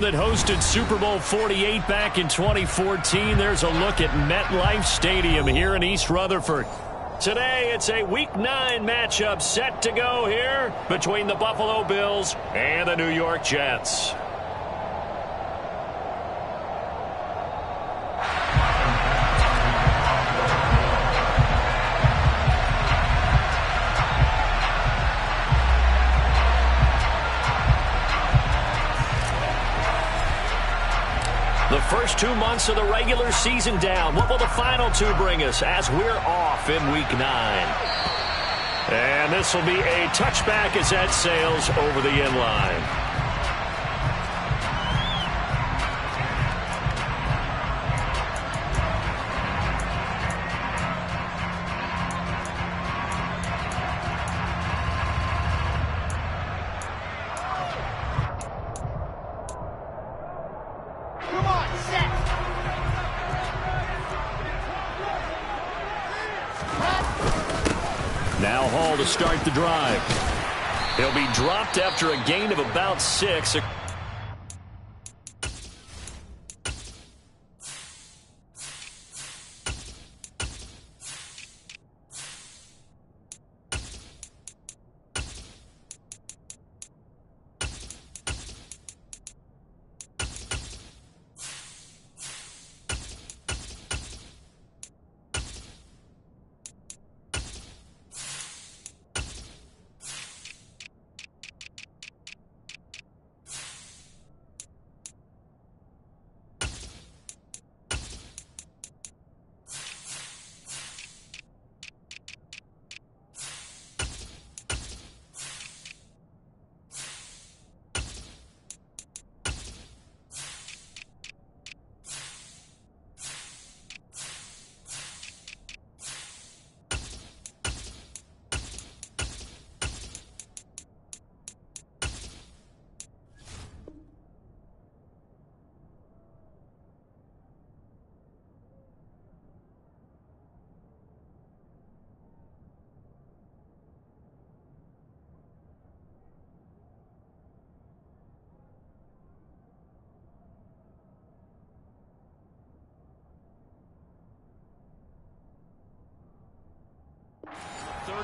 That hosted Super Bowl 48 back in 2014. There's a look at MetLife Stadium here in East Rutherford. Today, it's a Week 9 matchup set to go here between the Buffalo Bills and the New York Jets. The first 2 months of the regular season down. What will the final 2 bring us as we're off in Week 9? And this will be a touchback as that sails over the end line. Now Hall to start the drive. He'll be dropped after a gain of about 6.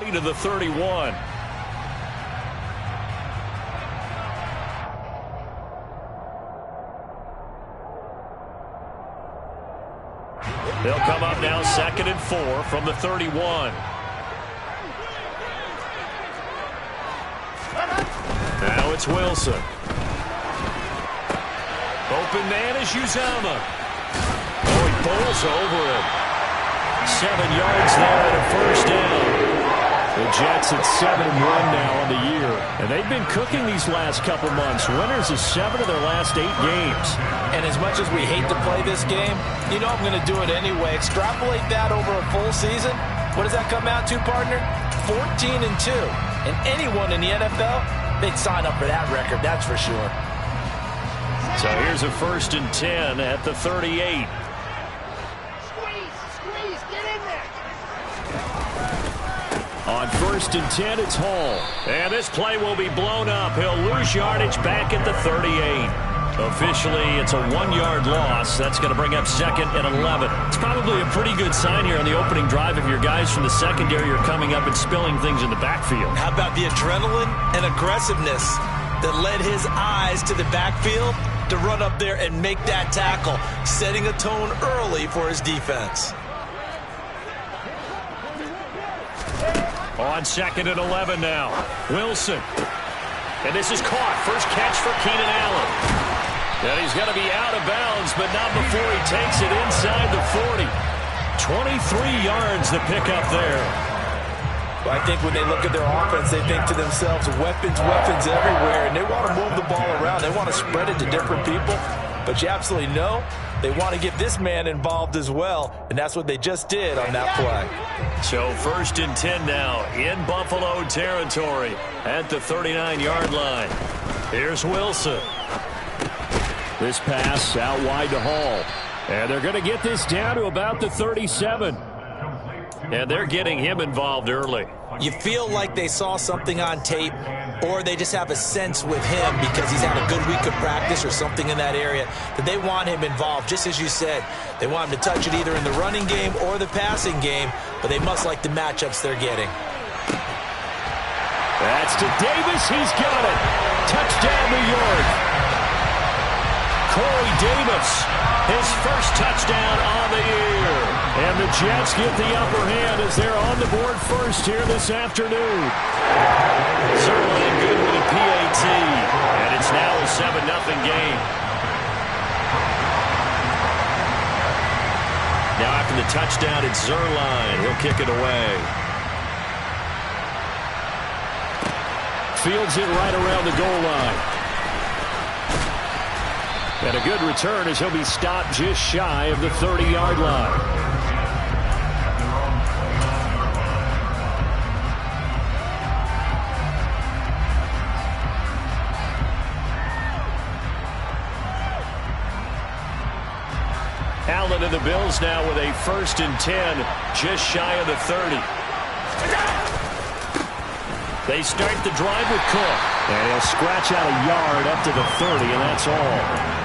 To the 31. They'll come up now 2nd and 4 from the 31. Now it's Wilson. Open man is Uzomah. Oh, he bowls over him. 7 yards there and a first down. The Jets at 7-1 now on the year. And they've been cooking these last couple months. Winners of 7 of their last 8 games. And as much as we hate to play this game, you know I'm going to do it anyway. Extrapolate that over a full season. What does that come out to, partner? 14-2. And anyone in the NFL, they'd sign up for that record, that's for sure. So here's a 1st and 10 at the 38. On 1st and 10, it's Hall. And this play will be blown up. He'll lose yardage back at the 38. Officially, it's a 1-yard loss. That's going to bring up 2nd and 11. It's probably a pretty good sign here on the opening drive if your guys from the secondary are coming up and spilling things in the backfield. How about the adrenaline and aggressiveness that led his eyes to the backfield to run up there and make that tackle, setting a tone early for his defense. On 2nd and 11 now. Wilson. And this is caught. First catch for Keenan Allen. And he's going to be out of bounds, but not before he takes it inside the 40. 23 yards to pick up there. Well, I think when they look at their offense, they think to themselves, weapons, weapons everywhere, and they want to move the ball around. They want to spread it to different people. But you absolutely know they want to get this man involved as well, and that's what they just did on that play. So 1st and 10 now in Buffalo territory at the 39-yard line. Here's Wilson. This pass out wide to Hall. And they're going to get this down to about the 37. And they're getting him involved early. You feel like they saw something on tape or they just have a sense with him because he's had a good week of practice or something in that area that they want him involved. Just as you said, they want him to touch it either in the running game or the passing game, but they must like the matchups they're getting. That's to Davis. He's got it. Touchdown, New York. Corey Davis, his first touchdown on the year. And the Jets get the upper hand as they're on the board first here this afternoon. Zerline good with a PAT. And it's now a 7-0 game. Now after the touchdown, it's Zerline. He'll kick it away. Fields it right around the goal line. And a good return as he'll be stopped just shy of the 30-yard line. Allen and the Bills now with a 1st and 10, just shy of the 30. They start the drive with Cook. And he'll scratch out a yard up to the 30, and that's all.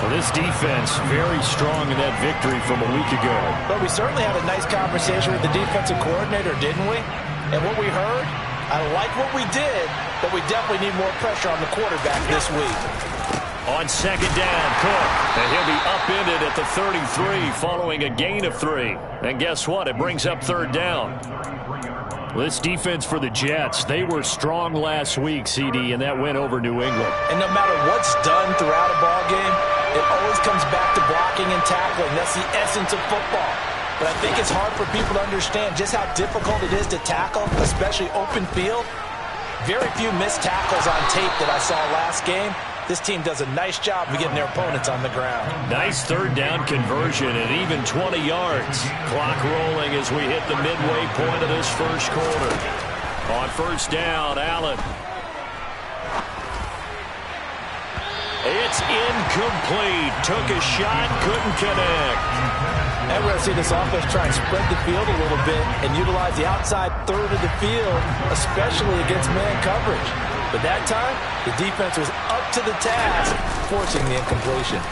So this defense very strong in that victory from a week ago. But we certainly had a nice conversation with the defensive coordinator, didn't we? And what we heard, I like what we did, but we definitely need more pressure on the quarterback this week. On 2nd down, Cook. And he'll be upended at the 33 following a gain of 3. And guess what? It brings up 3rd down. This defense for the Jets, they were strong last week, CD, and that went over New England. And no matter what's done throughout a ball game, it always comes back to blocking and tackling. That's the essence of football. But I think it's hard for people to understand just how difficult it is to tackle, especially open field. Very few missed tackles on tape that I saw last game. This team does a nice job of getting their opponents on the ground. Nice 3rd down conversion and even 20 yards. Clock rolling as we hit the midway point of this first quarter. On 1st down, Allen. It's incomplete. Took a shot, couldn't connect. And we're going to see this offense try and spread the field a little bit and utilize the outside 3rd of the field, especially against man coverage. But that time, the defense was up to the task, forcing the incompletion.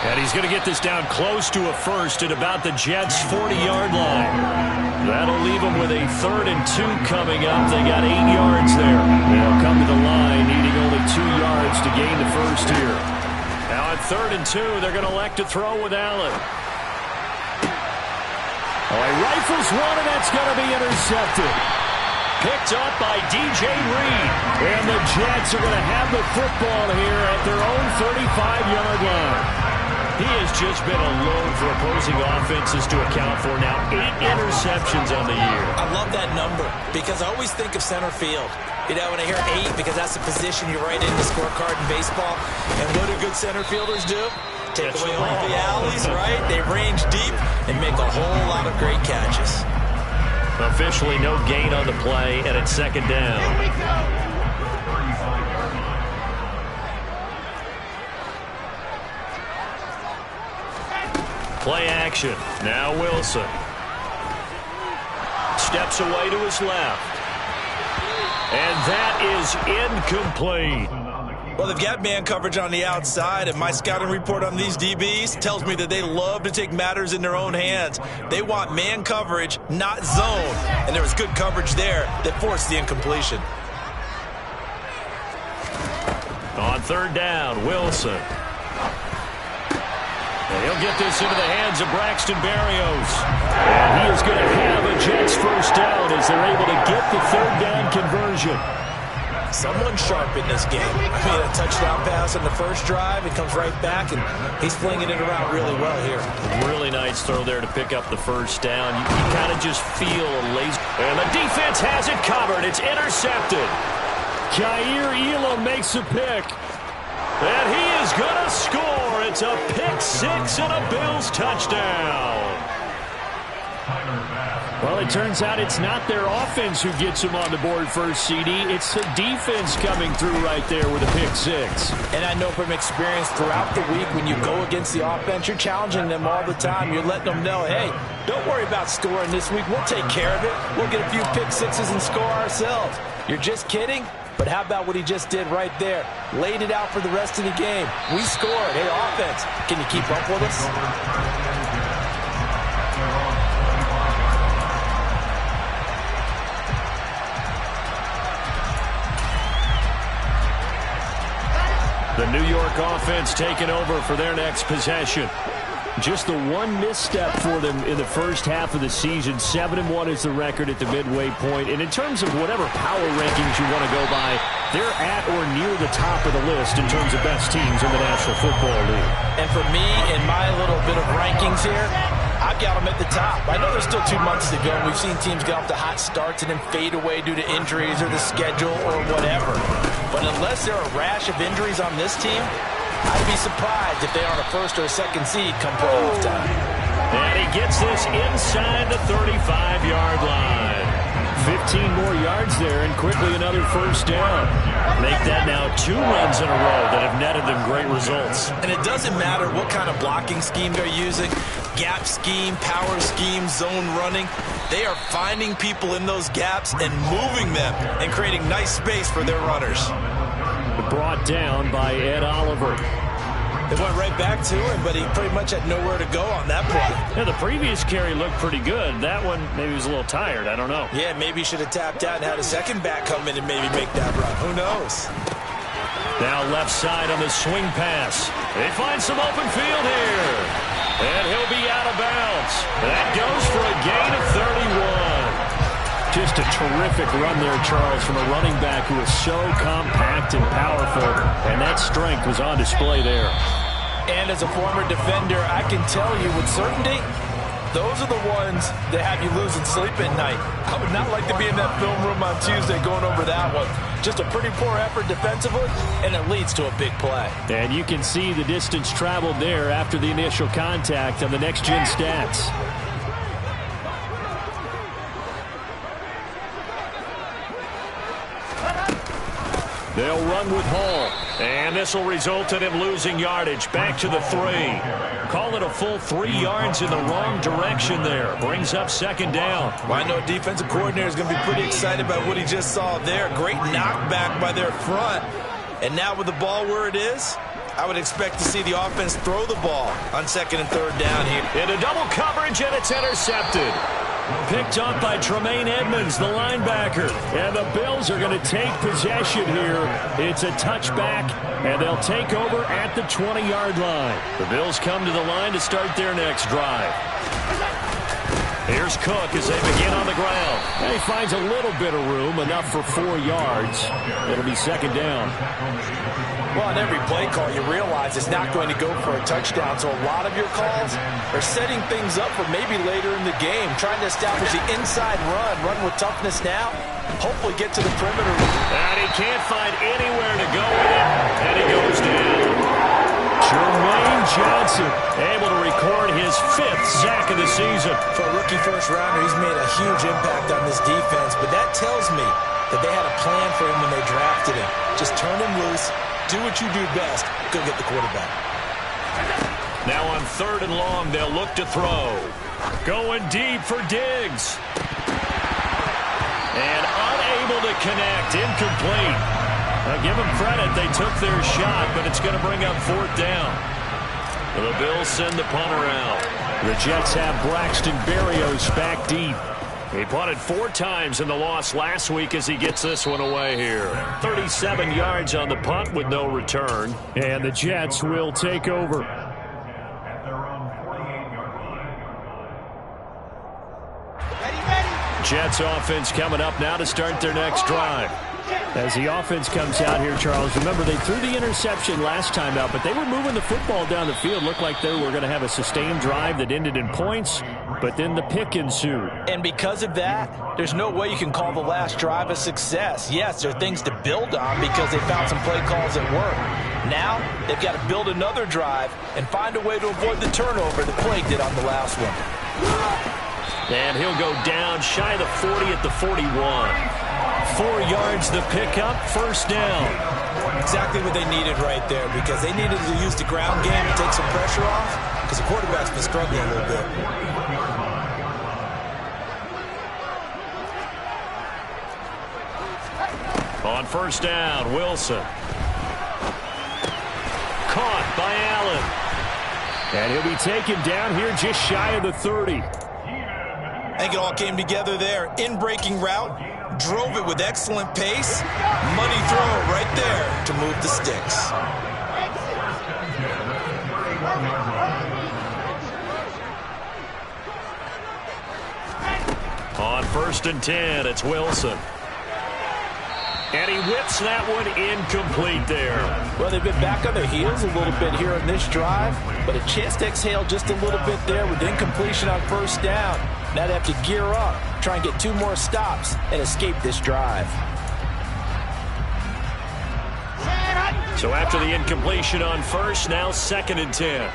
And he's going to get this down close to a 1st at about the Jets' 40-yard line. That'll leave them with a 3rd and 2 coming up. They got 8 yards there. They'll come to the line, needing only 2 yards to gain the 1st here. Now on 3rd and 2, they're going to elect to throw with Allen. Oh, he rifles one, and that's going to be intercepted. Picked up by DJ Reed. And the Jets are going to have the football here at their own 35-yard line. He has just been a load for opposing offenses to account for now. 8 interceptions on the year. I love that number because I always think of center field. You know, when I hear 8, because that's the position you write in the scorecard in baseball. And what do good center fielders do? Take away all the alleys, right? They range deep and make a whole lot of great catches. Officially no gain on the play, and it's 2nd down. Play action. Now Wilson. Steps away to his left. And that is incomplete. Well, they've got man coverage on the outside, and my scouting report on these DBs tells me that they love to take matters in their own hands. They want man coverage, not zone. And there was good coverage there that forced the incompletion. On 3rd down, Wilson. And he'll get this into the hands of Braxton Berrios. And he is going to have a Jets 1st down as they're able to get the 3rd down conversion. Someone sharp in this game. I mean, a touchdown pass on the first drive. He comes right back, and he's flinging it around really well here. Really nice throw there to pick up the 1st down. You kind of just feel a lazy. And the defense has it covered. It's intercepted. Jair Elam makes a pick. And he is going to score. It's a pick 6 and a Bills touchdown. Well, it turns out it's not their offense who gets them on the board first, CD. It's the defense coming through right there with a pick 6. And I know from experience throughout the week when you go against the offense, you're challenging them all the time. You're letting them know, hey, Don't worry about scoring this week. We'll take care of it. We'll get a few pick sixes and score ourselves. You're just kidding? But how about what he just did right there? Laid it out for the rest of the game. We scored. Hey, offense, can you keep up with us? The New York offense taking over for their next possession. Just the one misstep for them in the first half of the season. 7-1 is the record at the midway point. And in terms of whatever power rankings you want to go by, they're at or near the top of the list in terms of best teams in the National Football League. And for me, in my little bit of rankings here, I've got them at the top. I know there's still 2 months to go. We've seen teams get off to hot starts and then fade away due to injuries or the schedule or whatever. But unless there are a rash of injuries on this team, I'd be surprised if they are on a first or a second seed come playoff time. And he gets this inside the 35-yard line. 15 more yards there and quickly another first down. Make that now 2 runs in a row that have netted them great results. And it doesn't matter what kind of blocking scheme they're using, gap scheme, power scheme, zone running. They are finding people in those gaps and moving them and creating nice space for their runners. Brought down by Ed Oliver. They went right back to him, but he pretty much had nowhere to go on that play. Yeah, the previous carry looked pretty good. That one, maybe he was a little tired. I don't know. Yeah, maybe he should have tapped out and had a second back come in and maybe make that run. Who knows? Now left side on the swing pass. They find some open field here. And he'll be out of bounds. That goes for a gain of 31. Just a terrific run there, Charles, from a running back who is so compact and powerful, and that strength was on display there. And as a former defender, I can tell you with certainty, those are the ones that have you losing sleep at night. I would not like to be in that film room on Tuesday going over that one. Just a pretty poor effort defensively, and it leads to a big play. And you can see the distance traveled there after the initial contact on the next-gen stats. They'll run with Hall, and this will result in him losing yardage back to the 3. Call it a full 3 yards in the wrong direction there. Brings up second down. Well, I know defensive coordinator is going to be pretty excited about what he just saw there. Great knockback by their front. And now with the ball where it is, I would expect to see the offense throw the ball on second and third down here. Into double coverage, and it's intercepted. Picked up by Tremaine Edmonds, the linebacker. And the Bills are going to take possession here. It's a touchback, and they'll take over at the 20-yard line. The Bills come to the line to start their next drive. Here's Cook as they begin on the ground. And he finds a little bit of room, enough for 4 yards. It'll be second down. Well, on every play call, you realize it's not going to go for a touchdown. So a lot of your calls are setting things up for maybe later in the game, trying to establish the inside run with toughness now, hopefully get to the perimeter. And he can't find anywhere to go with it, and he goes down. Jermaine Johnson able to record his 5th sack of the season. For a rookie first-rounder, he's made a huge impact on this defense, but that tells me that they had a plan for him when they drafted him. Just turn him loose. Do what you do best. Go get the quarterback. Now on 3rd and long, they'll look to throw. Going deep for Diggs. And unable to connect. Incomplete. Now give them credit. They took their shot, but it's going to bring up 4th down. The Bills send the punter out. The Jets have Braxton Berrios back deep. He punted 4 times in the loss last week as he gets this one away here. 37 yards on the punt with no return. And the Jets will take over. Jets offense coming up now to start their next drive. As the offense comes out here, Charles, remember they threw the interception last time out, but they were moving the football down the field. Looked like they were going to have a sustained drive that ended in points, but then the pick ensued. And because of that, there's no way you can call the last drive a success. Yes, there are things to build on because they found some play calls that work. Now, they've got to build another drive and find a way to avoid the turnover the play did on the last one. And he'll go down shy of the 40 at the 41. 4 yards the pickup, first down. Exactly what they needed right there because they needed to use the ground game to take some pressure off because the quarterback's been struggling a little bit. On first down, Wilson. Caught by Allen. And he'll be taken down here just shy of the 30. I think it all came together there. In-breaking route, drove it with excellent pace. Money throw right there to move the sticks. On first and 10, it's Wilson. And he whips that one incomplete there. Well, they've been back on their heels a little bit here in this drive, but a chance to exhale just a little bit there with incompletion on first down. Now they have to gear up, try and get 2 more stops, and escape this drive. So after the incompletion on first, now second and 10.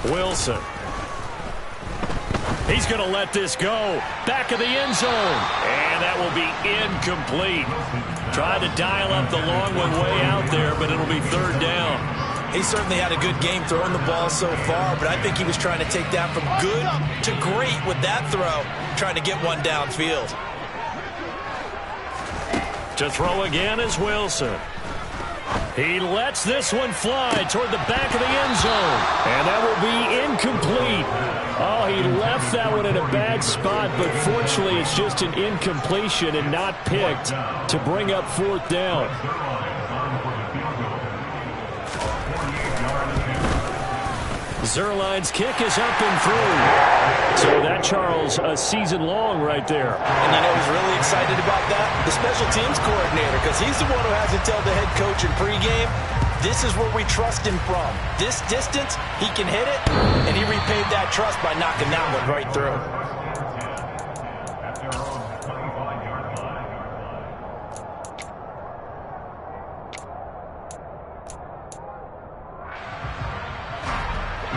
Wilson. He's going to let this go. Back of the end zone. And that will be incomplete. Tried to dial up the long one way out there, but it'll be third down. He certainly had a good game throwing the ball so far, but I think he was trying to take that from good to great with that throw, trying to get one downfield. To throw again is Wilson. He lets this one fly toward the back of the end zone. And that will be incomplete. Oh, he left that one in a bad spot, but fortunately it's just an incompletion and not picked to bring up fourth down. Zuerlein's kick is up and through. So that, Charles, a season long right there. And you know who's really excited about that? The special teams coordinator, because he's the one who has to tell the head coach in pregame, this is where we trust him from. This distance, he can hit it, and he repaid that trust by knocking that one right through.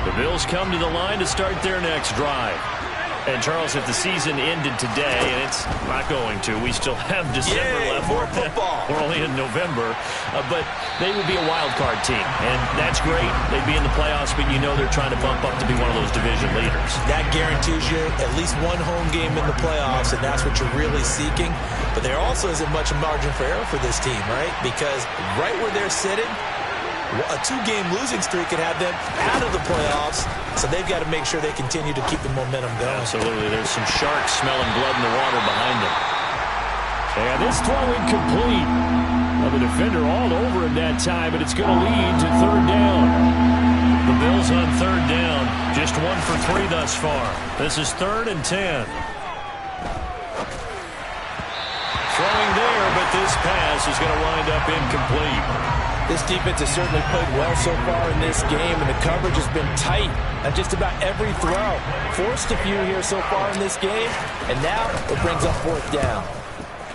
The Bills come to the line to start their next drive. And, Charles, if the season ended today, and it's not going to, we still have December left. More football. We're only in November. But they would be a wild card team, and that's great. They'd be in the playoffs, but you know they're trying to bump up to be one of those division leaders. That guarantees you at least one home game in the playoffs, and that's what you're really seeking. But there also isn't much margin for error for this team, right? Because right where they're sitting, a 2-game losing streak could have them out of the playoffs, so they've got to make sure they continue to keep the momentum going. Absolutely. There's some sharks smelling blood in the water behind them. And this throw incomplete. Well, the defender all over him that time, and it's going to lead to third down. The Bills on third down, just 1 for 3 thus far. This is 3rd and 10. Throwing there, but this pass is going to wind up incomplete. This defense has certainly played well so far in this game, and the coverage has been tight on just about every throw. Forced a few here so far in this game, and now it brings up fourth down.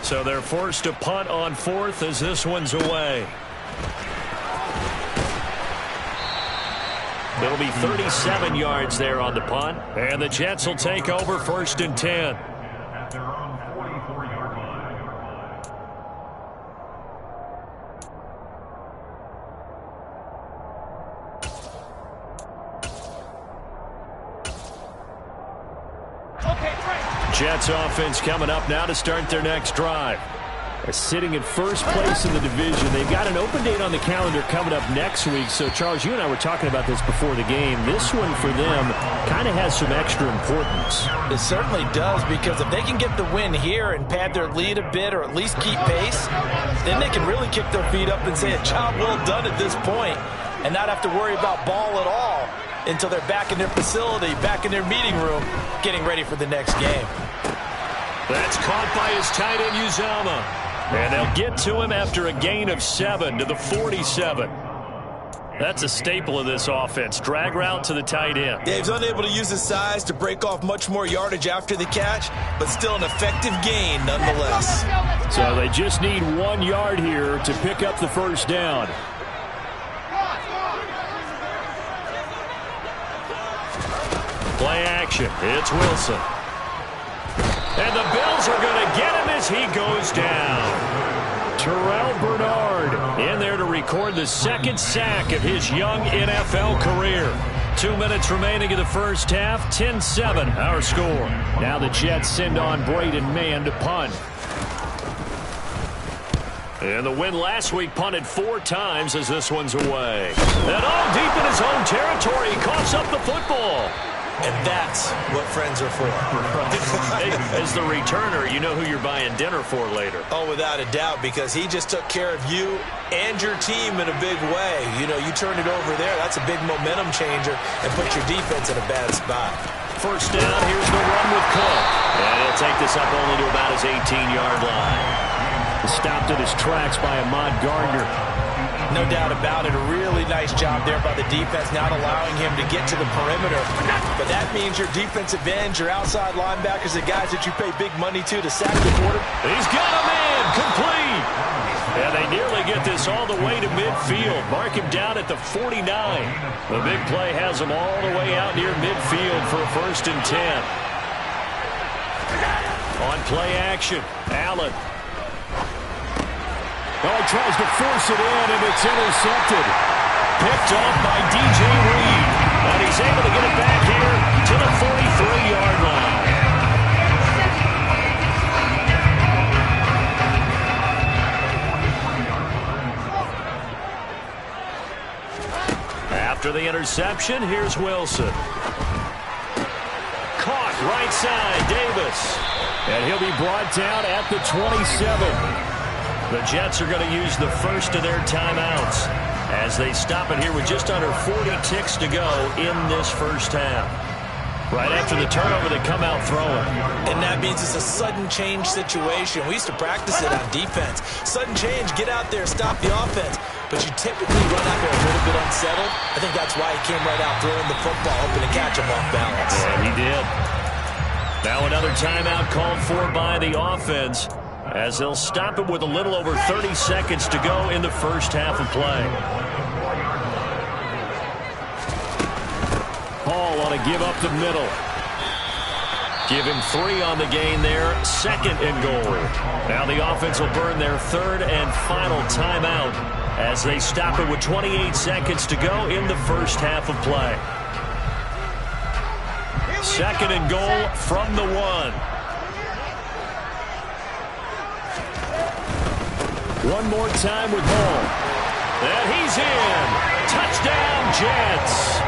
So they're forced to punt on fourth as this one's away. It'll be 37 yards there on the punt, and the Jets will take over 1st and 10. Jets offense coming up now to start their next drive. They're sitting in first place in the division. They've got an open date on the calendar coming up next week. So, Charles, you and I were talking about this before the game. This one for them kind of has some extra importance. It certainly does, because if they can get the win here and pad their lead a bit or at least keep pace, then they can really kick their feet up and say a job well done at this point and not have to worry about ball at all until they're back in their facility, back in their meeting room, getting ready for the next game. That's caught by his tight end, Uzomah. And they'll get to him after a gain of 7 to the 47. That's a staple of this offense. Drag route to the tight end. Yeah, he's unable to use his size to break off much more yardage after the catch, but still an effective gain nonetheless. So they just need 1 yard here to pick up the first down. Play action. It's Wilson. And the Bills are going to get him as he goes down. Terrell Bernard in there to record the 2nd sack of his young NFL career. 2 minutes remaining in the first half. 10-7, our score. Now the Jets send on Braden Mann to punt. And the win last week punted 4 times as this one's away. And all deep in his own territory, he coughs up the football. And that's what friends are for. Hey, as the returner, you know who you're buying dinner for later. Oh, without a doubt, because he just took care of you and your team in a big way. You know, you turn it over there, that's a big momentum changer and put your defense in a bad spot. First down, here's the run with Cook. And he'll take this up only to about his 18-yard line. Stopped at his tracks by Ahmad Gardner. No doubt about it. A really nice job there by the defense, not allowing him to get to the perimeter. But that means your defensive ends, your outside linebackers, the guys that you pay big money to sack the quarter. He's got a man complete. And they nearly get this all the way to midfield. Mark him down at the 49. The big play has him all the way out near midfield for a 1st and 10. On play action, Allen. Oh, he tries to force it in, and it's intercepted. Picked off by D.J. Reed. And he's able to get it back here to the 43-yard line. After the interception, here's Wilson. Caught right side, Davis. And he'll be brought down at the 27. The Jets are going to use the first of their timeouts as they stop it here with just under 40 ticks to go in this first half. Right after the turnover, they come out throwing. And that means it's a sudden change situation. We used to practice it on defense. Sudden change, get out there, stop the offense. But you typically run out there a little bit unsettled. I think that's why he came right out throwing the football, hoping to catch him off balance. Yeah, he did. Now another timeout called for by the offense, as they'll stop it with a little over 30 seconds to go in the first half of play. Hall on a give up the middle. Give him 3 on the gain there. 2nd and goal. Now the offense will burn their 3rd and final timeout as they stop it with 28 seconds to go in the first half of play. 2nd and goal from the 1. One more time with Hall. And he's in. Touchdown, Jets.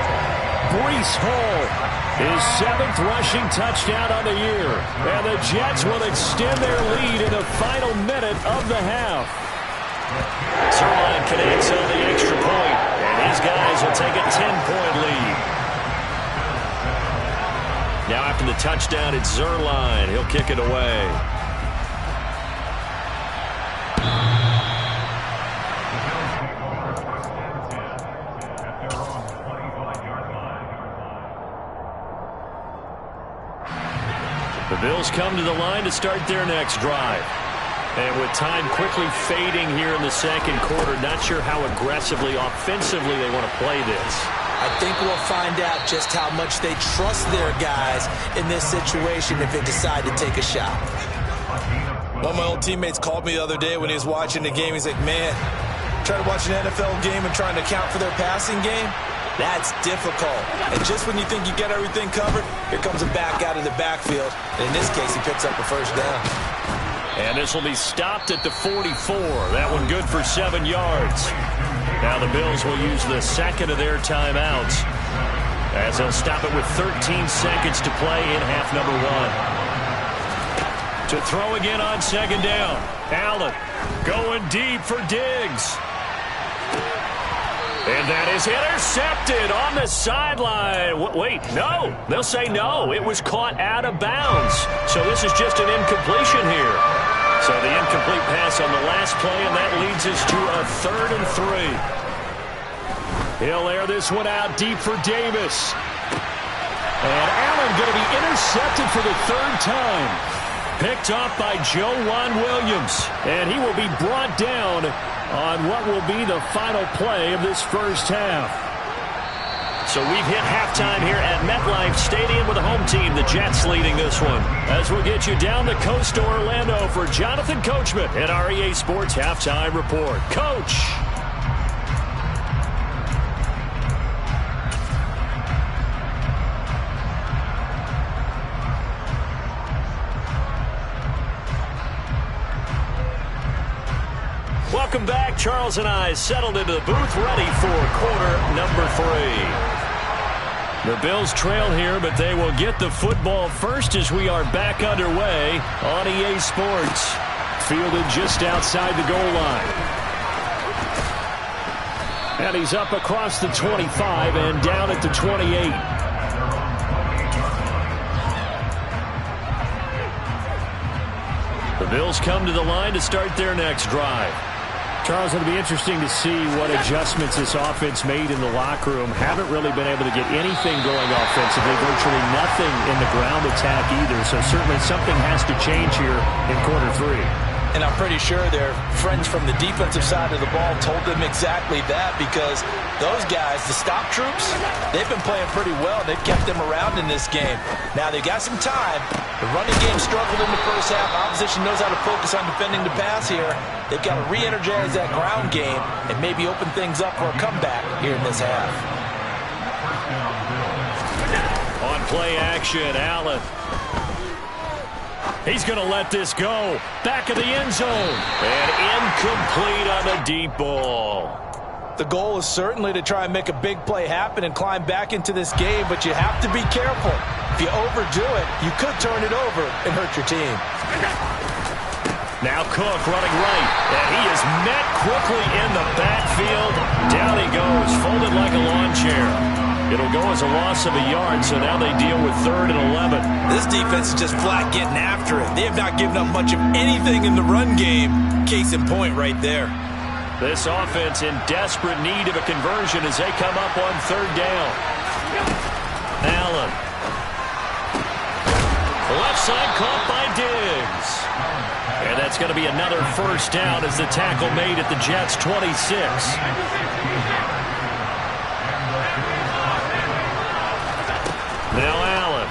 Breece Hall, his 7th rushing touchdown on the year. And the Jets will extend their lead in the final minute of the half. Zuerlein connects on the extra point. And these guys will take a 10-point lead. Now after the touchdown, it's Zuerlein. He'll kick it away. The Bills come to the line to start their next drive. And with time quickly fading here in the second quarter, not sure how aggressively, offensively they want to play this. I think we'll find out just how much they trust their guys in this situation if they decide to take a shot. One of my old teammates called me the other day when he was watching the game. He's like, man, trying to watch an NFL game and trying to account for their passing game? That's difficult. And just when you think you get everything covered, here comes a back out of the backfield. And in this case, he picks up a first down. And this will be stopped at the 44. That one good for 7 yards. Now the Bills will use the 2nd of their timeouts as they'll stop it with 13 seconds to play in half number 1. To throw again on 2nd down. Allen going deep for Diggs. And that is intercepted on the sideline. Wait, no. They'll say no. It was caught out of bounds. So this is just an incompletion here. So the incomplete pass on the last play, and that leads us to a 3rd and 3. He'll air this one out deep for Davis. And Allen going to be intercepted for the 3rd time. Picked off by Joejuan Williams. And he will be brought down on what will be the final play of this first half. So we've hit halftime here at MetLife Stadium with the home team, the Jets, leading this one. As we'll get you down the coast to Orlando for Jonathan Coachman at our EA Sports Halftime Report. Coach. Welcome back. Charles and I settled into the booth, ready for quarter number 3. The Bills trail here, but they will get the football first as we are back underway on EA Sports. Fielded just outside the goal line. And he's up across the 25 and down at the 28. The Bills come to the line to start their next drive. Charles, it'll be interesting to see what adjustments this offense made in the locker room. Haven't really been able to get anything going offensively, virtually nothing in the ground attack either. So certainly something has to change here in quarter 3. And I'm pretty sure their friends from the defensive side of the ball told them exactly that, because those guys, the stop troops, they've been playing pretty well. They've kept them around in this game. Now they've got some time. The running game struggled in the first half. Opposition knows how to focus on defending the pass here. They've got to re-energize that ground game and maybe open things up for a comeback here in this half. On play action, Allen. He's going to let this go. Back of the end zone. And incomplete on the deep ball. The goal is certainly to try and make a big play happen and climb back into this game, but you have to be careful. If you overdo it, you could turn it over and hurt your team. Now Cook running right, and he is met quickly in the backfield. Down he goes, folded like a lawn chair. It'll go as a loss of a yard, so now they deal with 3rd and 11. This defense is just flat getting after it. They have not given up much of anything in the run game. Case in point right there. This offense in desperate need of a conversion as they come up on 3rd down. Allen. Left side caught by Diggs. And that's going to be another first down as the tackle made at the Jets' 26. Now Allen.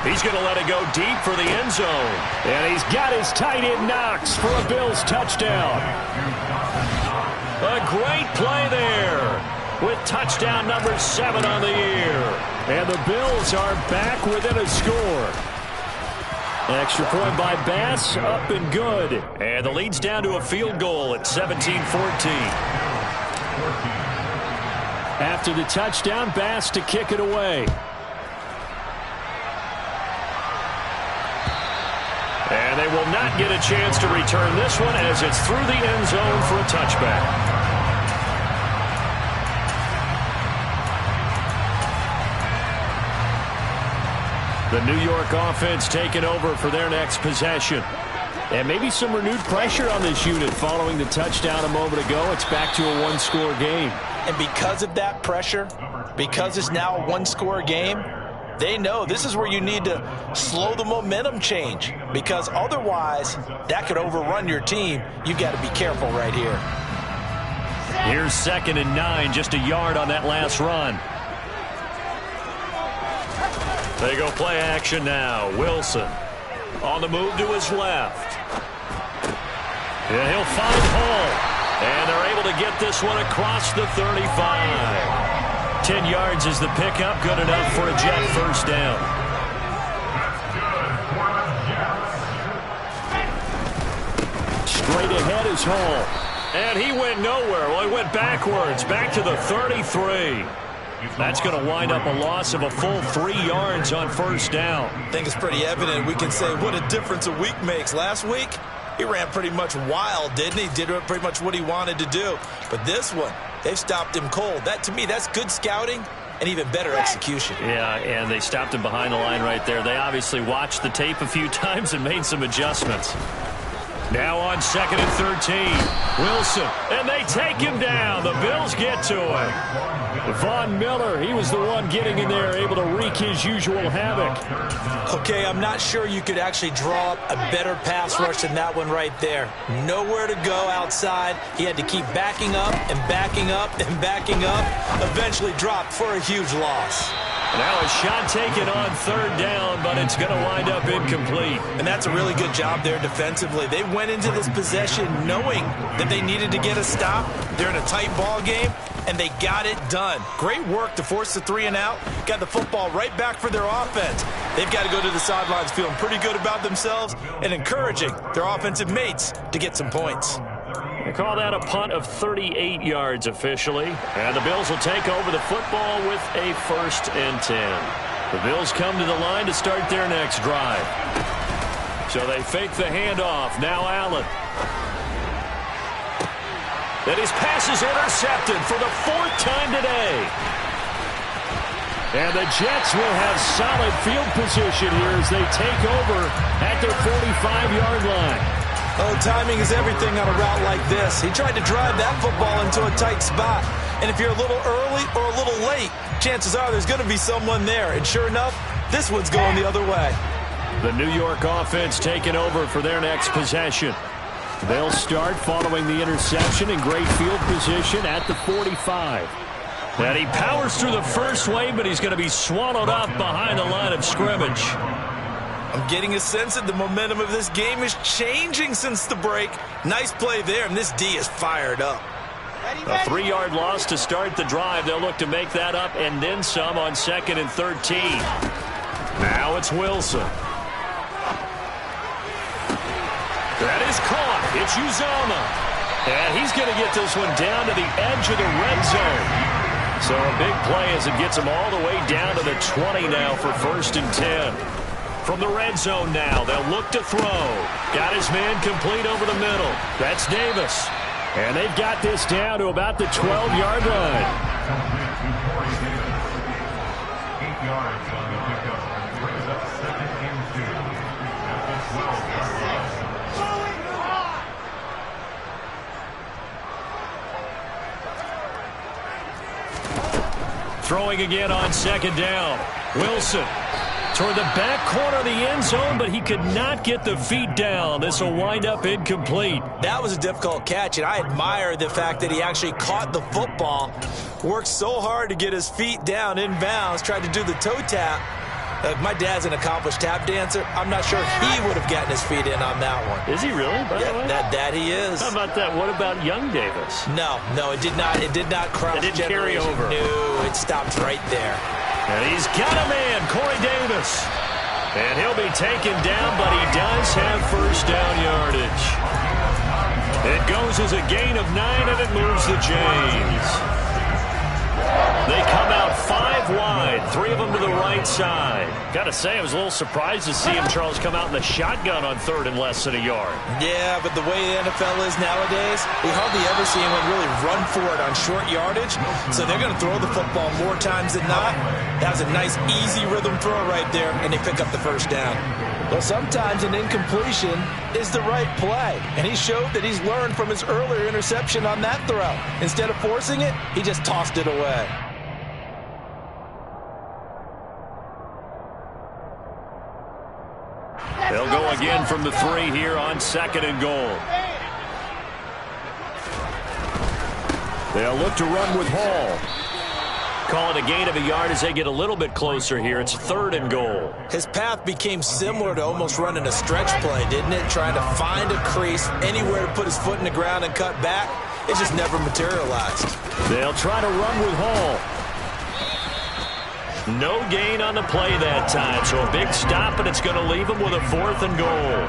He's going to let it go deep for the end zone. And he's got his tight end Knox for a Bills touchdown. A great play there with touchdown number 7 on the year. And the Bills are back within a score. Extra point by Bass, up and good. And the lead's down to a field goal at 17-14. After the touchdown, Bass to kick it away. And they will not get a chance to return this one as it's through the end zone for a touchback. The New York offense taking over for their next possession. And maybe some renewed pressure on this unit following the touchdown a moment ago. It's back to a one-score game. And because of that pressure, because it's now a one-score game, they know this is where you need to slow the momentum change, because otherwise that could overrun your team. You've got to be careful right here. Here's 2nd and 9, just a yard on that last run. They go play action now. Wilson on the move to his left. And he'll find Hall. And they're able to get this one across the 35. 10 yards is the pickup. Good enough for a Jet first down. Straight ahead is Hall. And he went nowhere. Well, he went backwards. Back to the 33. That's going to wind up a loss of a full 3 yards on first down. I think it's pretty evident. We can say what a difference a week makes. Last week, he ran pretty much wild, didn't he? Did pretty much what he wanted to do. But this one, they've stopped him cold. That, to me, that's good scouting and even better execution. Yeah, and they stopped him behind the line right there. They obviously watched the tape a few times and made some adjustments. Now on 2nd and 13. Wilson, and they take him down. The Bills get to him. Von Miller, he was the one getting in there, able to wreak his usual havoc. Okay, I'm not sure you could actually draw up a better pass rush than that one right there. Nowhere to go outside. He had to keep backing up and backing up and backing up. Eventually dropped for a huge loss. Now a shot taken on 3rd down, but it's going to wind up incomplete. And that's a really good job there defensively. They went into this possession knowing that they needed to get a stop. They're in a tight ball game, and they got it done. Great work to force the 3 and out. Got the football right back for their offense. They've got to go to the sidelines feeling pretty good about themselves and encouraging their offensive mates to get some points. They call that a punt of 38 yards officially. And the Bills will take over the football with a 1st and 10. The Bills come to the line to start their next drive. So they fake the handoff. Now Allen. And his pass is intercepted for the 4th time today. And the Jets will have solid field position here as they take over at their 45-yard line. Oh, timing is everything on a route like this. He tried to drive that football into a tight spot. And if you're a little early or a little late, chances are there's going to be someone there. And sure enough, this one's going the other way. The New York offense taking over for their next possession. They'll start following the interception in great field position at the 45. And he powers through the first wave, but he's going to be swallowed up behind the line of scrimmage. I'm getting a sense that the momentum of this game is changing since the break. Nice play there, and this D is fired up. A 3-yard loss to start the drive. They'll look to make that up and then some on 2nd and 13. Now it's Wilson. That is caught. It's Uzomah. And he's going to get this one down to the edge of the red zone. So a big play as it gets him all the way down to the 20 now for 1st and 10. From the red zone now, they'll look to throw. Got his man complete over the middle. That's Davis. And they've got this down to about the 12-yard line. 8 yards on the pickup. Brings up 2nd and 2. At the 12-yard line. Throwing again on 2nd down. Wilson toward the back corner of the end zone, but he could not get the feet down. This will wind up incomplete. That was a difficult catch, and I admire the fact that he actually caught the football. Worked so hard to get his feet down inbounds, tried to do the toe tap. My dad's an accomplished tap dancer. I'm not sure he would have gotten his feet in on that one. Is he really? Yeah, that he is. How about that? What about young Davis? No, it did not. It did not cross. It didn't carry over. No, it stopped right there. And he's got a man, Corey Davis. And he'll be taken down, but he does have 1st down yardage. It goes as a gain of 9, and it moves the chains. They come out 5 wide, 3 of them to the right side. Got to say, I was a little surprised to see him, Charles, come out in the shotgun on 3rd and less than a yard. Yeah, but the way the NFL is nowadays, we hardly ever see anyone really run for it on short yardage. So they're going to throw the football more times than not. That was a nice, easy rhythm throw right there, and they pick up the 1st down. Well, sometimes an incompletion is the right play, and he showed that he's learned from his earlier interception on that throw. Instead of forcing it, he just tossed it away. They'll go again from the 3 here on 2nd and goal. They'll look to run with Hall. Call it a gain of a yard as they get a little bit closer here. It's 3rd and goal. His path became similar to almost running a stretch play, didn't it? Trying to find a crease, anywhere to put his foot in the ground and cut back. It just never materialized. They'll try to run with Hall. No gain on the play that time, so a big stop, and it's going to leave him with a 4th and goal.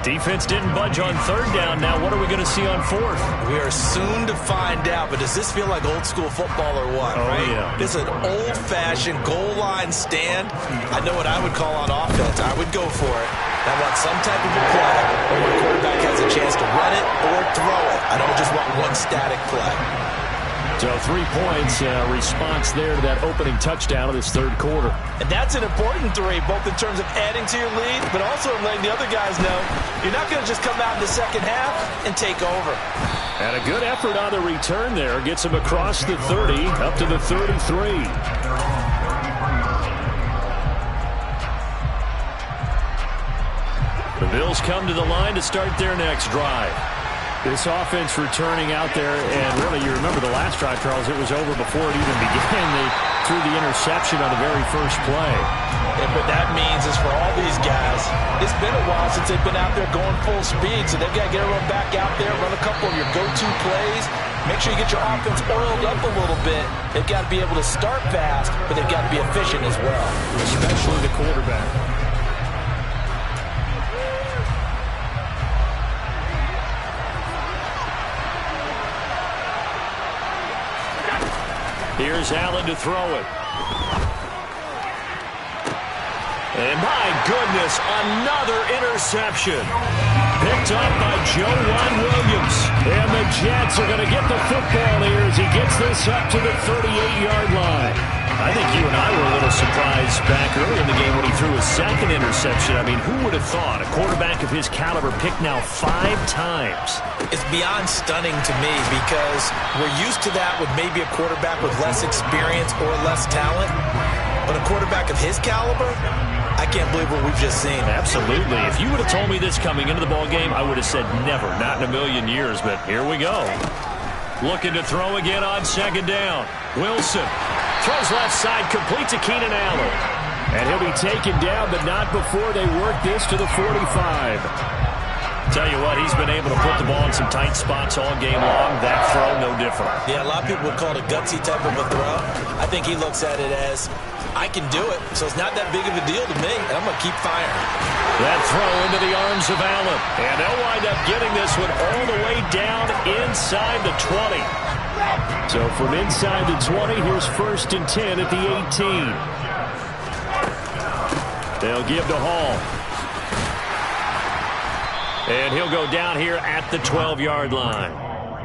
Defense didn't budge on 3rd down. Now what are we going to see on 4th? We are soon to find out, but does this feel like old school football or what? Oh, right? Yeah. This is an old-fashioned goal line stand. I know what I would call on offense. I would go for it. I want some type of a play where my quarterback has a chance to run it or throw it. I don't just want one static play. So 3 points, response there to that opening touchdown of this 3rd quarter. And that's an important 3, both in terms of adding to your lead, but also letting the other guys know you're not going to just come out in the second half and take over. And a good effort on the return there. Gets him across the 30, up to the 33. The Bills come to the line to start their next drive. This offense returning out there, and really, you remember the last drive, Charles, it was over before it even began. They threw the interception on the very first play. And what that means is for all these guys, it's been a while since they've been out there going full speed, so they've got to get everyone back out there, run a couple of your go-to plays, make sure you get your offense oiled up a little bit. They've got to be able to start fast, but they've got to be efficient as well. Especially the quarterback. Here's Allen to throw it. And my goodness, another interception. Picked up by Joejuan Williams. And the Jets are going to get the football here as he gets this up to the 38-yard line. I think you and I were a little surprised back early in the game when he threw his second interception. I mean, who would have thought a quarterback of his caliber picked now 5 times? It's beyond stunning to me because we're used to that with maybe a quarterback with less experience or less talent. But a quarterback of his caliber, I can't believe what we've just seen. Absolutely. If you would have told me this coming into the ball game, I would have said never, not in a million years. But here we go. Looking to throw again on second down. Wilson throws left side, complete to Keenan Allen. And he'll be taken down, but not before they work this to the 45. Tell you what, he's been able to put the ball in some tight spots all game long. That throw, no different. Yeah, a lot of people would call it a gutsy type of a throw. I think he looks at it as, I can do it, so it's not that big of a deal to me, and I'm going to keep firing. That throw into the arms of Allen. And they'll wind up getting this one all the way down inside the 20. So from inside the 20, here's 1st and 10 at the 18. They'll give to Hall. And he'll go down here at the 12-yard line.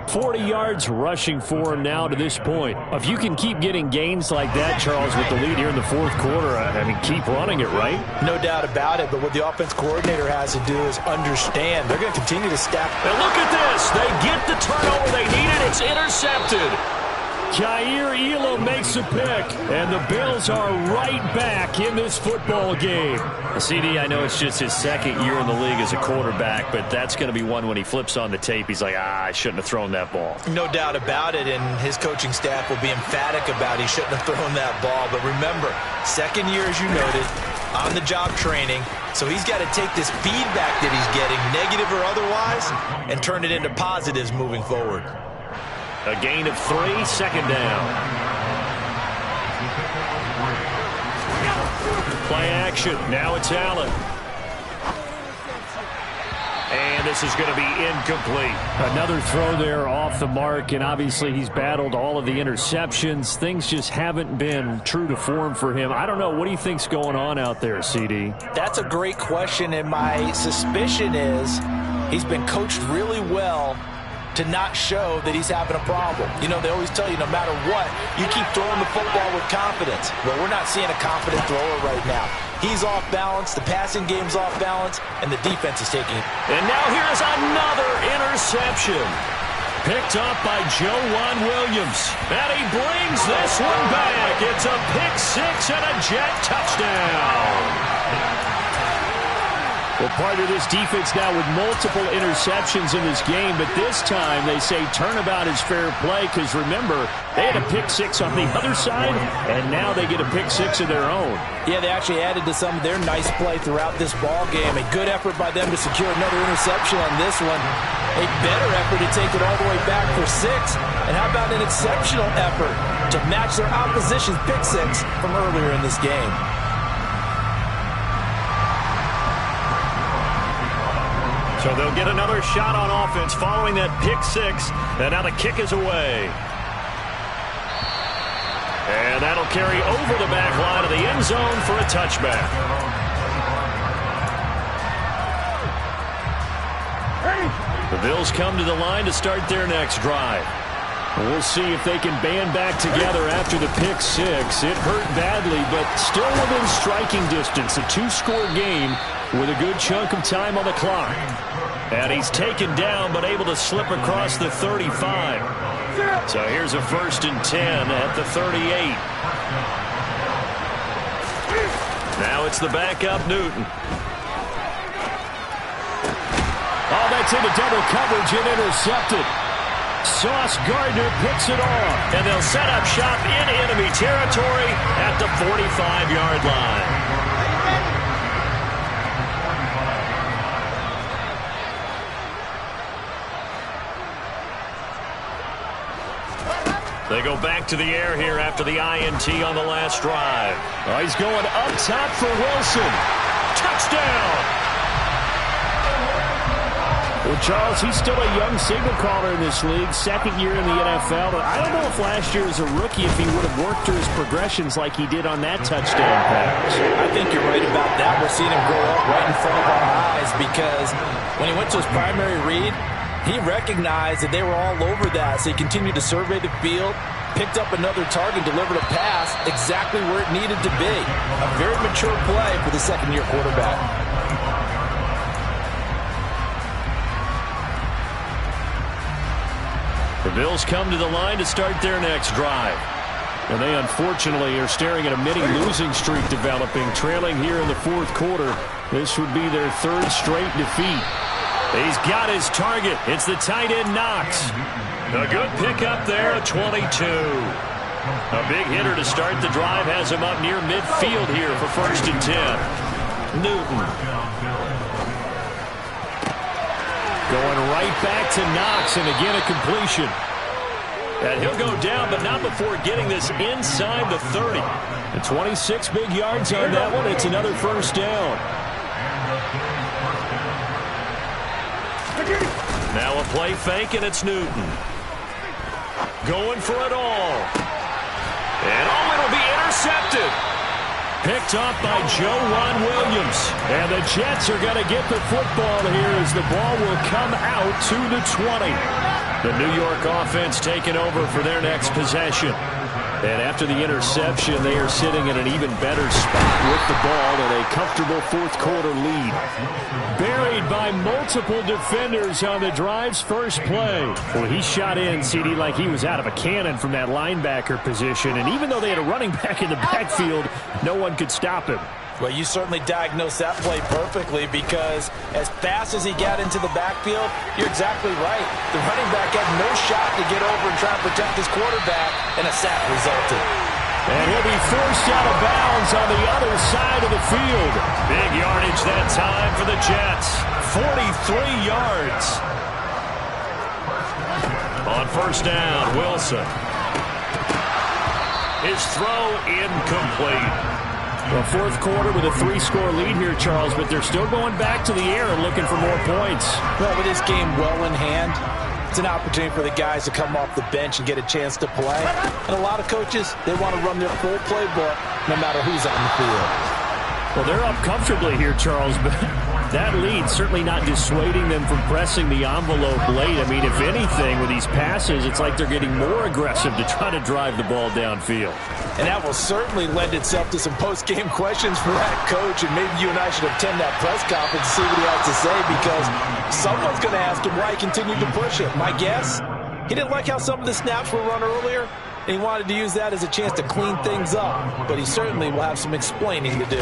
40 yards rushing for him now to this point. If you can keep getting gains like that, Charles, with the lead here in the 4th quarter, I mean, keep running it, right? No doubt about it, but what the offense coordinator has to do is understand. They're going to continue to stack. And look at this. They get the turnover they needed. It's intercepted. Kaiir Elam makes a pick, and the Bills are right back in this football game. CD, I know it's just his 2nd year in the league as a quarterback, but that's going to be one when he flips on the tape. He's like, I shouldn't have thrown that ball. No doubt about it, and his coaching staff will be emphatic about he shouldn't have thrown that ball. But remember, 2nd year, as you noted, on-the-job training, so he's got to take this feedback that he's getting, negative or otherwise, and turn it into positives moving forward. A gain of 3, 2nd down. Play action. Now it's Allen. And this is going to be incomplete. Another throw there off the mark, and obviously he's battled all of the interceptions. Things just haven't been true to form for him. I don't know. What do you think's going on out there, CD? That's a great question, and my suspicion is he's been coached really well to not show that he's having a problem. You know, they always tell you no matter what, you keep throwing the football with confidence. Well, we're not seeing a confident thrower right now. He's off balance, the passing game's off balance, and the defense is taking it. And now here's another interception. Picked up by Joejuan Williams. And he brings this one back. It's a pick-6 and a Jet touchdown. Well, part of this defense now with multiple interceptions in this game, but this time they say turnabout is fair play because, remember, they had a pick-6 on the other side, and now they get a pick-6 of their own. Yeah, they actually added to some of their nice play throughout this ball game. A good effort by them to secure another interception on this one. A better effort to take it all the way back for 6. And how about an exceptional effort to match their opposition's pick-6 from earlier in this game. So they'll get another shot on offense following that pick-6. And now the kick is away. And that'll carry over the back line of the end zone for a touchback. The Bills come to the line to start their next drive. We'll see if they can band back together after the pick-6. It hurt badly, but still within striking distance. A 2-score game with a good chunk of time on the clock. And he's taken down, but able to slip across the 35. So here's a 1st and 10 at the 38. Now it's the backup, Newton. Oh, that's into double coverage and intercepted. Sauce Gardner picks it off. And they'll set up shop in enemy territory at the 45-yard line. They go back to the air here after the INT on the last drive. Oh, he's going up top for Wilson. Touchdown! Well, Charles, he's still a young signal caller in this league, second year in the NFL. But I don't know if last year as a rookie, if he would have worked through his progressions like he did on that touchdown pass. I think you're right about that. We're seeing him grow up right in front of our eyes because when he went to his primary read, he recognized that they were all over that. So he continued to survey the field, picked up another target, delivered a pass exactly where it needed to be. A very mature play for the second-year quarterback. The Bills come to the line to start their next drive. And they unfortunately are staring at a mini losing streak developing, trailing here in the fourth quarter. This would be their third straight defeat. He's got his target. It's the tight end Knox. A good pickup there at 22. A big hitter to start the drive has him up near midfield here for 1st and 10. Newton. Going right back to Knox, and again a completion. And he'll go down, but not before getting this inside the 30. And 26 big yards on that one. It's another first down. Now a play fake, and it's Newton. Going for it all. And it'll be intercepted. Picked off by Joejuan Williams. And the Jets are going to get the football here as the ball will come out to the 20. The New York offense taking over for their next possession. And after the interception, they are sitting in an even better spot with the ball and a comfortable fourth quarter lead. Buried by multiple defenders on the drive's first play. Well, he shot in, CD, like he was out of a cannon from that linebacker position. And even though they had a running back in the backfield, no one could stop him. Well, you certainly diagnosed that play perfectly because as fast as he got into the backfield, you're exactly right. The running back had no shot to get over and try and protect his quarterback, and a sack resulted. And he'll be forced out of bounds on the other side of the field. Big yardage that time for the Jets. 43 yards. On first down, Wilson. His throw incomplete. Well, fourth quarter with a 3-score lead here, Charles, but they're still going back to the air and looking for more points. Well, with this game well in hand, it's an opportunity for the guys to come off the bench and get a chance to play. And a lot of coaches, they want to run their full playbook no matter who's on the field. Well, they're up comfortably here, Charles, but that lead certainly not dissuading them from pressing the envelope late. I mean, if anything, with these passes, it's like they're getting more aggressive to try to drive the ball downfield. And that will certainly lend itself to some post-game questions for that coach, and maybe you and I should attend that press conference and see what he has to say, because someone's going to ask him why he continued to push it. My guess, he didn't like how some of the snaps were run earlier, and he wanted to use that as a chance to clean things up, but he certainly will have some explaining to do.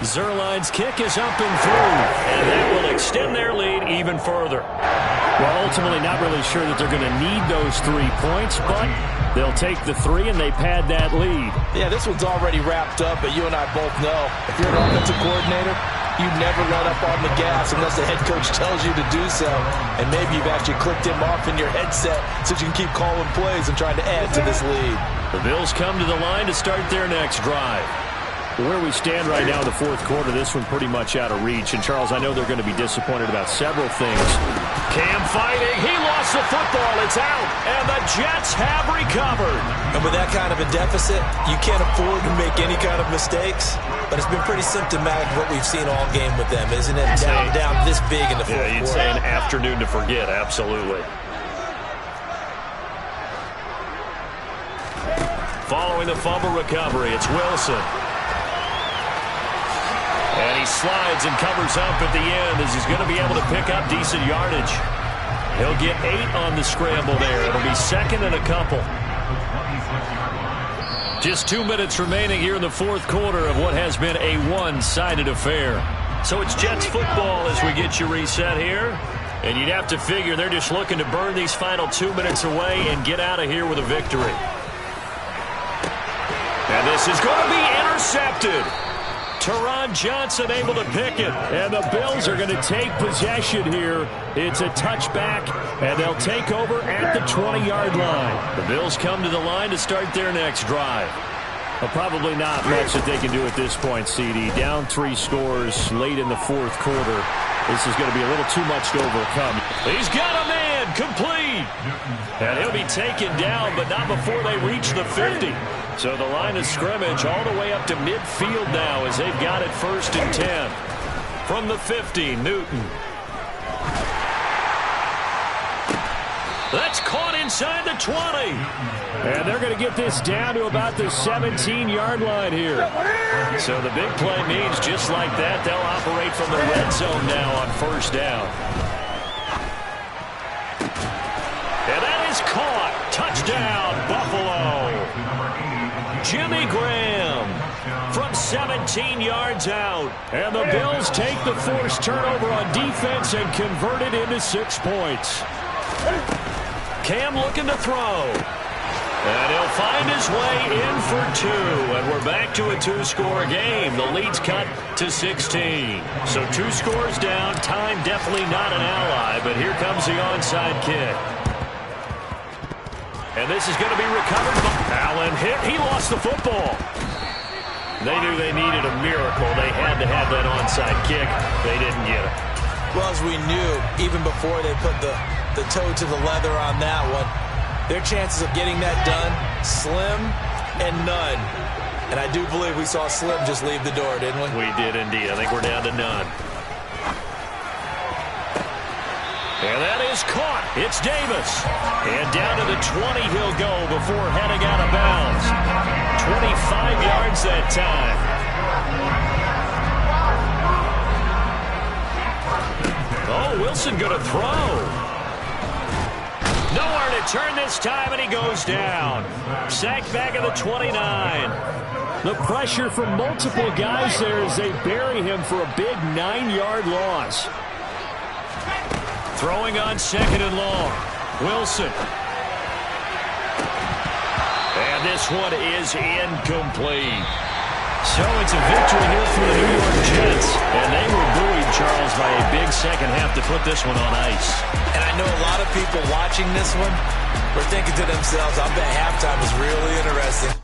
Zuerlein's kick is up and through, and that will extend their lead even further. Well, ultimately not really sure that they're going to need those 3 points, but they'll take the 3 and they pad that lead. Yeah, this one's already wrapped up, but you and I both know if you're an offensive coordinator, you never let up on the gas unless the head coach tells you to do so. And maybe you've actually clicked him off in your headset so you can keep calling plays and trying to add to this lead. The Bills come to the line to start their next drive. Where we stand right now in the fourth quarter, this one pretty much out of reach. And, Charles, I know they're going to be disappointed about several things. Cam fighting. He lost the football. It's out. And the Jets have recovered. And with that kind of a deficit, you can't afford to make any kind of mistakes. But it's been pretty symptomatic of what we've seen all game with them, isn't it? Down this big in the fourth quarter. Yeah, you'd say an afternoon to forget. Absolutely. Following the fumble recovery, it's Wilson. And he slides and covers up at the end as he's going to be able to pick up decent yardage. He'll get 8 on the scramble there. It'll be second and a couple. Just 2 minutes remaining here in the fourth quarter of what has been a one-sided affair. So it's Jets football as we get you reset here. And you'd have to figure they're just looking to burn these final 2 minutes away and get out of here with a victory. And this is going to be intercepted. Teron Johnson able to pick it. And the Bills are going to take possession here. It's a touchback, and they'll take over at the 20-yard line. The Bills come to the line to start their next drive. Well, probably not much that they can do at this point, CD. Down 3 scores late in the fourth quarter. This is going to be a little too much to overcome. He's got a man complete. And he'll be taken down, but not before they reach the 50. So the line of scrimmage all the way up to midfield now as they've got it 1st and 10. From the 50, Newton. That's caught inside the 20. And they're going to get this down to about the 17-yard line here. So the big play means just like that, they'll operate from the red zone now on 1st down. And that is caught. Touchdown, Buffalo. Jimmy Graham from 17 yards out. And the Bills take the forced turnover on defense and convert it into 6 points. Cam looking to throw. And he'll find his way in for 2. And we're back to a 2-score game. The lead's cut to 16. So 2 scores down. Time definitely not an ally. But here comes the onside kick. And this is going to be recovered by Allen. He lost the football. They knew they needed a miracle. They had to have that onside kick. They didn't get it. Well, as we knew, even before they put the toe to the leather on that one, their chances of getting that done, slim and none. And I do believe we saw Slim just leave the door, didn't we? We did indeed. I think we're down to none. And that is caught. It's Davis. And down to the 20 he'll go before heading out of bounds. 25 yards that time. Oh, Wilson going to throw. Nowhere to turn this time, and he goes down. Sacked back at the 29. The pressure from multiple guys there as they bury him for a big 9-yard loss. Throwing on 2nd and long. Wilson. And this one is incomplete. So it's a victory here for the New York Jets. And they were buoyed, Charles, by a big second half to put this one on ice. And I know a lot of people watching this one were thinking to themselves, I bet halftime was really interesting.